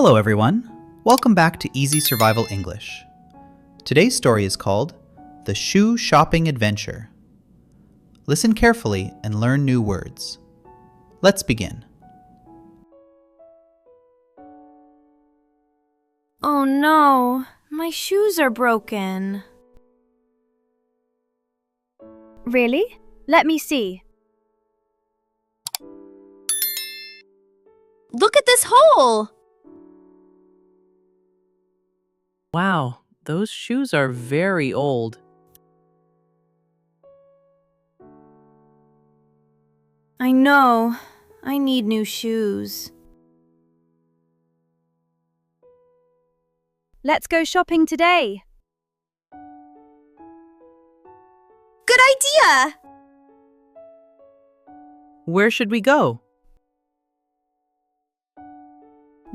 Hello everyone, welcome back to Easy Survival English. Today's story is called The Shoe Shopping Adventure. Listen carefully and learn new words. Let's begin. Oh no, my shoes are broken. Really? Let me see. Look at this hole! Wow, those shoes are very old. I know. I need new shoes. Let's go shopping today. Good idea! Where should we go?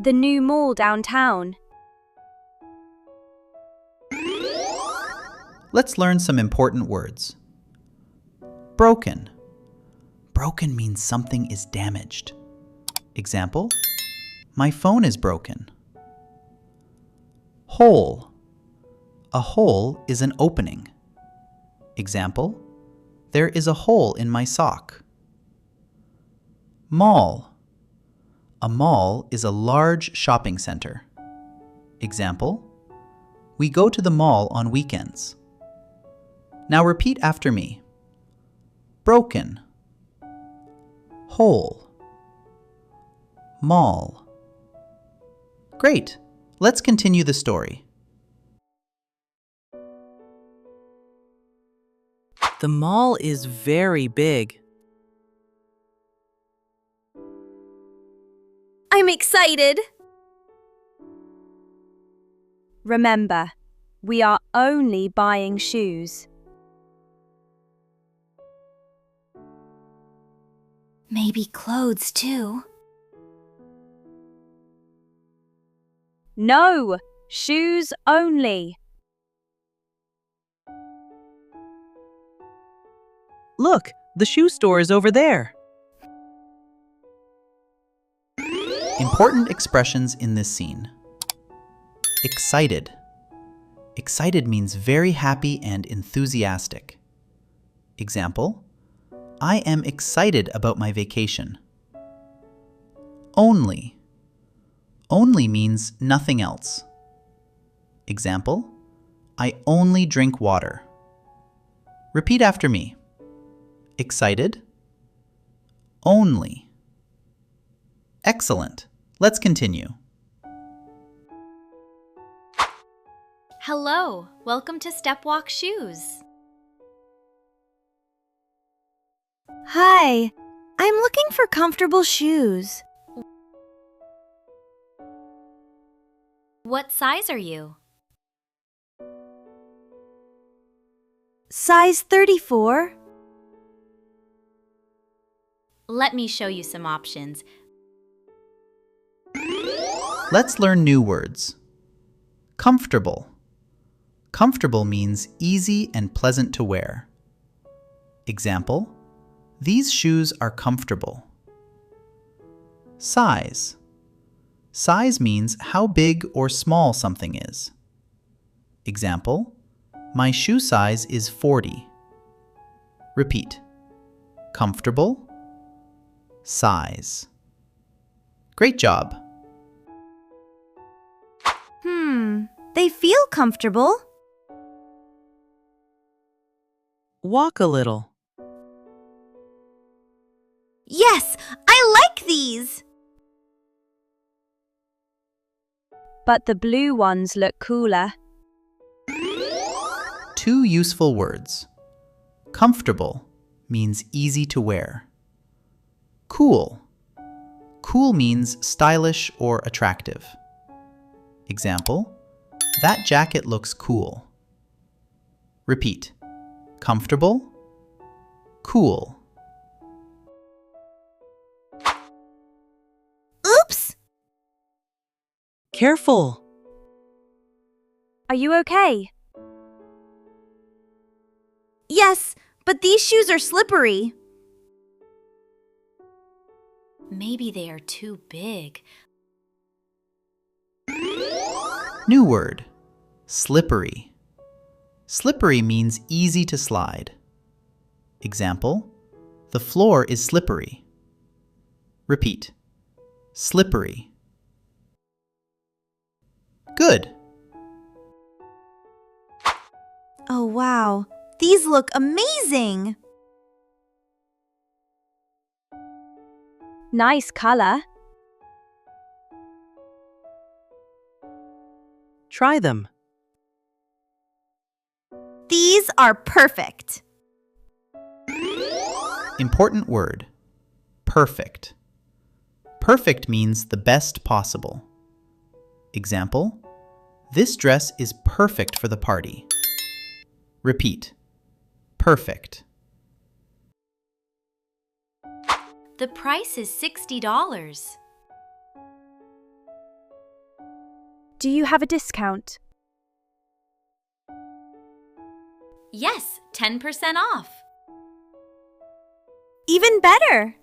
The new mall downtown. Let's learn some important words. Broken. Broken means something is damaged. Example, my phone is broken. Hole. A hole is an opening. Example, there is a hole in my sock. Mall. A mall is a large shopping center. Example, we go to the mall on weekends. Now repeat after me. Broken. Hole. Mall. Great. Let's continue the story. The mall is very big. I'm excited! Remember, we are only buying shoes. Maybe clothes too. No, shoes only. Look, the shoe store is over there. Important expressions in this scene. Excited. Excited means very happy and enthusiastic. Example, I am excited about my vacation. Only. Only means nothing else. Example, I only drink water. Repeat after me. Excited. Only. Excellent. Let's continue. Hello, welcome to Stepwalk Shoes. Hi, I'm looking for comfortable shoes. What size are you? Size 34. Let me show you some options. Let's learn new words. Comfortable. Comfortable means easy and pleasant to wear. Example, these shoes are comfortable. Size. Size means how big or small something is. Example, my shoe size is 40. Repeat. Comfortable. Size. Great job. They feel comfortable. Walk a little. Yes, I like these. But the blue ones look cooler. Two useful words. Comfortable means easy to wear. Cool. Cool means stylish or attractive. Example, that jacket looks cool. Repeat. Comfortable. Cool. Oops! Careful. Are you okay? Yes, but these shoes are slippery. Maybe they are too big. New word, slippery. Slippery means easy to slide. Example, the floor is slippery. Repeat, slippery. Good. Oh, wow. These look amazing! Nice color. Try them. These are perfect. Important word, perfect. Perfect means the best possible. Example, this dress is perfect for the party. Repeat, perfect. The price is $60. Do you have a discount? Yes, 10% off. Even better!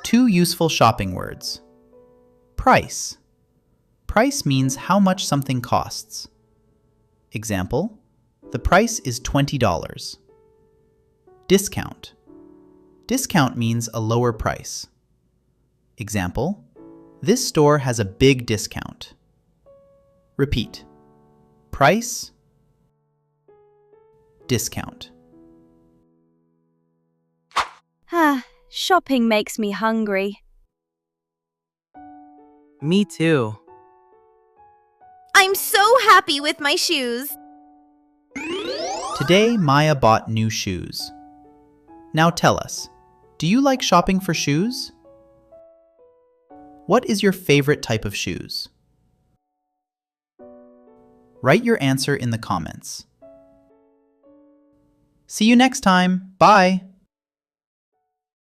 2 useful shopping words. Price. Price means how much something costs. Example, the price is $20. Discount. Discount means a lower price. Example, this store has a big discount. Repeat, price, discount. Shopping makes me hungry. Me too. I'm so happy with my shoes. Today, Maya bought new shoes. Now tell us, do you like shopping for shoes? What is your favorite type of shoes? Write your answer in the comments. See you next time. Bye!